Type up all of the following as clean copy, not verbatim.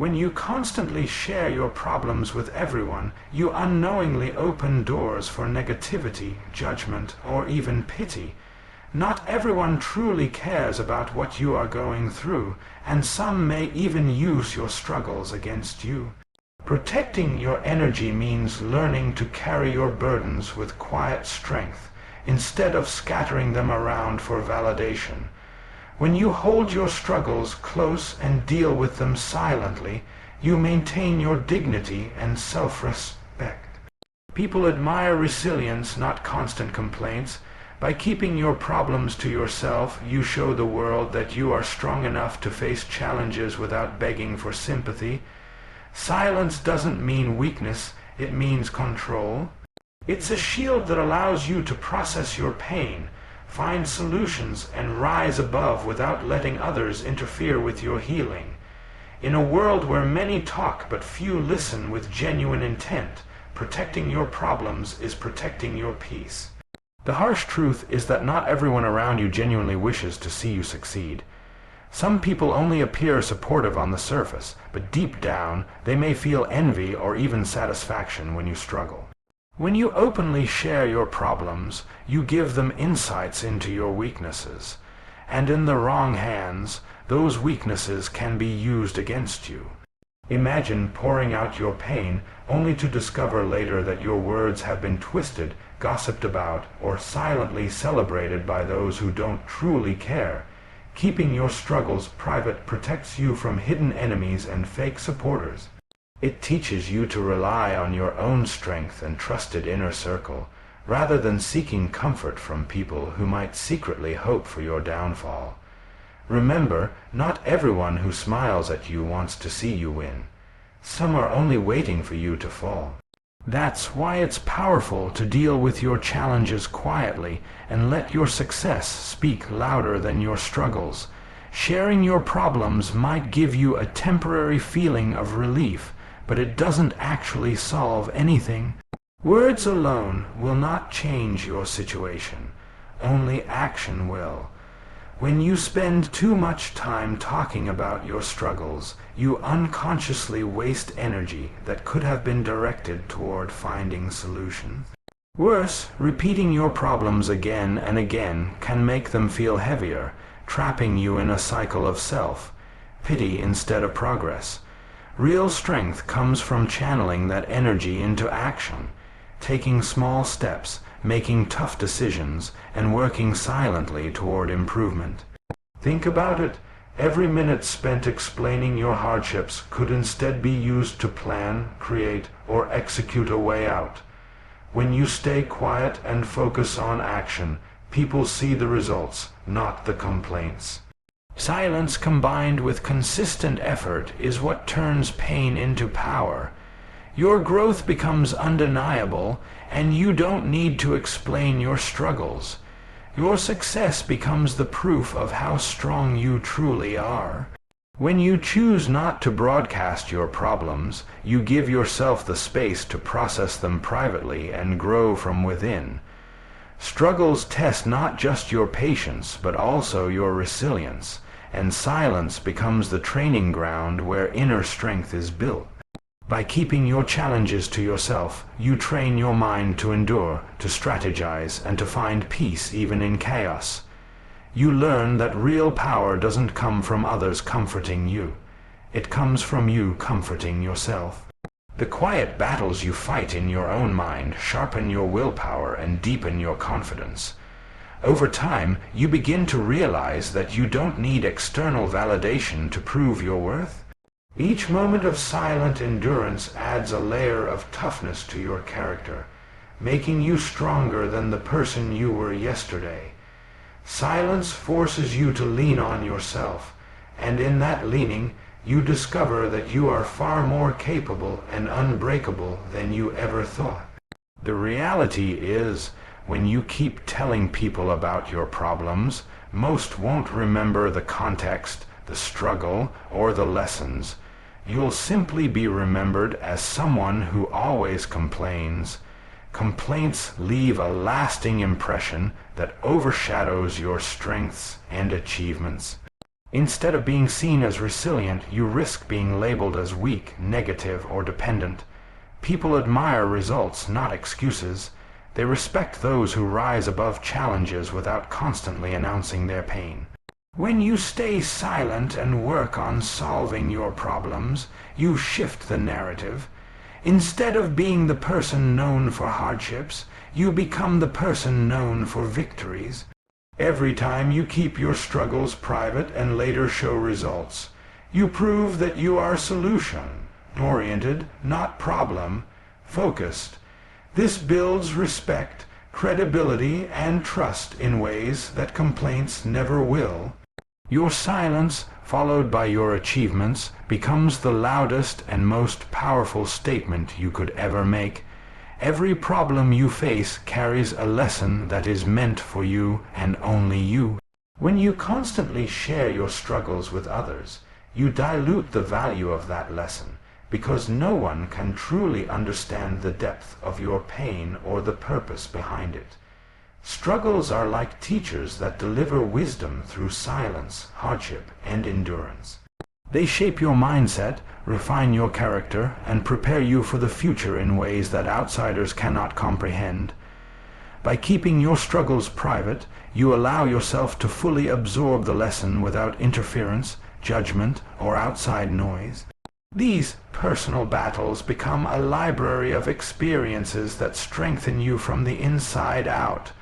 When you constantly share your problems with everyone, you unknowingly open doors for negativity, judgment, or even pity. Not everyone truly cares about what you are going through, and some may even use your struggles against you. Protecting your energy means learning to carry your burdens with quiet strength, instead of scattering them around for validation. When you hold your struggles close and deal with them silently, you maintain your dignity and self-respect. People admire resilience, not constant complaints. By keeping your problems to yourself, you show the world that you are strong enough to face challenges without begging for sympathy. Silence doesn't mean weakness, it means control. It's a shield that allows you to process your pain, find solutions, and rise above without letting others interfere with your healing. In a world where many talk but few listen with genuine intent, protecting your problems is protecting your peace. The harsh truth is that not everyone around you genuinely wishes to see you succeed. Some people only appear supportive on the surface, but deep down they may feel envy or even satisfaction when you struggle. When you openly share your problems, you give them insights into your weaknesses, and in the wrong hands, those weaknesses can be used against you. Imagine pouring out your pain only to discover later that your words have been twisted, gossiped about, or silently celebrated by those who don't truly care. Keeping your struggles private protects you from hidden enemies and fake supporters. It teaches you to rely on your own strength and trusted inner circle, rather than seeking comfort from people who might secretly hope for your downfall. Remember, not everyone who smiles at you wants to see you win. Some are only waiting for you to fall. That's why it's powerful to deal with your challenges quietly and let your success speak louder than your struggles. Sharing your problems might give you a temporary feeling of relief, but it doesn't actually solve anything. Words alone will not change your situation. Only action will. When you spend too much time talking about your struggles, you unconsciously waste energy that could have been directed toward finding solutions. Worse, repeating your problems again and again can make them feel heavier, trapping you in a cycle of self-pity instead of progress. Real strength comes from channeling that energy into action, taking small steps, making tough decisions, and working silently toward improvement. Think about it. Every minute spent explaining your hardships could instead be used to plan, create, or execute a way out. When you stay quiet and focus on action, people see the results, not the complaints. Silence combined with consistent effort is what turns pain into power. Your growth becomes undeniable, and you don't need to explain your struggles. Your success becomes the proof of how strong you truly are. When you choose not to broadcast your problems, you give yourself the space to process them privately and grow from within. Struggles test not just your patience, but also your resilience, and silence becomes the training ground where inner strength is built. By keeping your challenges to yourself, you train your mind to endure, to strategize, and to find peace even in chaos. You learn that real power doesn't come from others comforting you. It comes from you comforting yourself. The quiet battles you fight in your own mind sharpen your willpower and deepen your confidence. Over time, you begin to realize that you don't need external validation to prove your worth. Each moment of silent endurance adds a layer of toughness to your character, making you stronger than the person you were yesterday. Silence forces you to lean on yourself, and in that leaning, you discover that you are far more capable and unbreakable than you ever thought. The reality is, when you keep telling people about your problems, most won't remember the context, the struggle, or the lessons. You'll simply be remembered as someone who always complains. Complaints leave a lasting impression that overshadows your strengths and achievements. Instead of being seen as resilient, you risk being labeled as weak, negative, or dependent. People admire results, not excuses. They respect those who rise above challenges without constantly announcing their pain. When you stay silent and work on solving your problems, you shift the narrative. Instead of being the person known for hardships, you become the person known for victories. Every time you keep your struggles private and later show results, you prove that you are solution-oriented, not problem-focused. This builds respect, credibility, and trust in ways that complaints never will. Your silence, followed by your achievements, becomes the loudest and most powerful statement you could ever make. Every problem you face carries a lesson that is meant for you and only you. When you constantly share your struggles with others, you dilute the value of that lesson, because no one can truly understand the depth of your pain or the purpose behind it. Struggles are like teachers that deliver wisdom through silence, hardship, and endurance. They shape your mindset, refine your character, and prepare you for the future in ways that outsiders cannot comprehend. By keeping your struggles private, you allow yourself to fully absorb the lesson without interference, judgment, or outside noise. These personal battles become a library of experiences that strengthen you from the inside out.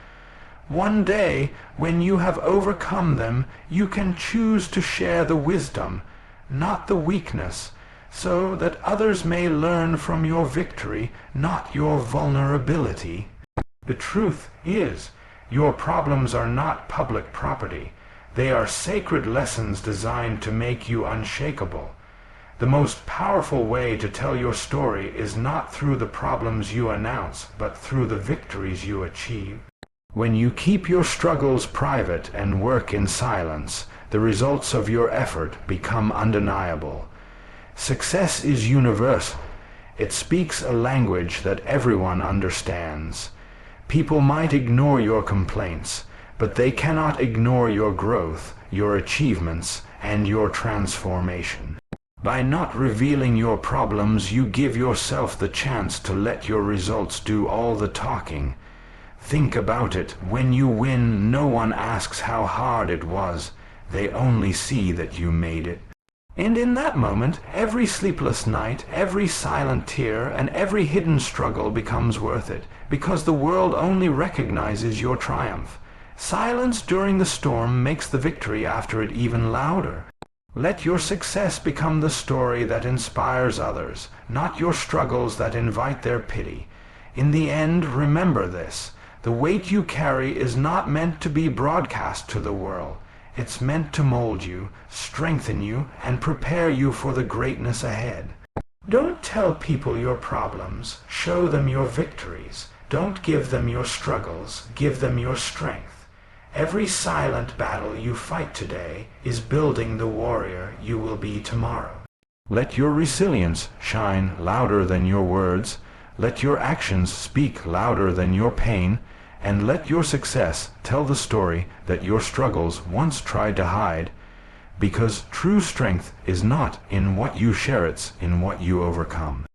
One day, when you have overcome them, you can choose to share the wisdom, not the weakness, so that others may learn from your victory, not your vulnerability. The truth is, your problems are not public property. They are sacred lessons designed to make you unshakable. The most powerful way to tell your story is not through the problems you announce, but through the victories you achieve. When you keep your struggles private and work in silence, the results of your effort become undeniable. Success is universal. It speaks a language that everyone understands. People might ignore your complaints, but they cannot ignore your growth, your achievements, and your transformation. By not revealing your problems, you give yourself the chance to let your results do all the talking. Think about it. When you win, no one asks how hard it was. They only see that you made it. And in that moment, every sleepless night, every silent tear, and every hidden struggle becomes worth it, because the world only recognizes your triumph. Silence during the storm makes the victory after it even louder. Let your success become the story that inspires others, not your struggles that invite their pity. In the end, remember this. The weight you carry is not meant to be broadcast to the world. It's meant to mold you, strengthen you, and prepare you for the greatness ahead. Don't tell people your problems. Show them your victories. Don't give them your struggles. Give them your strength. Every silent battle you fight today is building the warrior you will be tomorrow. Let your resilience shine louder than your words. Let your actions speak louder than your pain, and let your success tell the story that your struggles once tried to hide, because true strength is not in what you share, it's in what you overcome.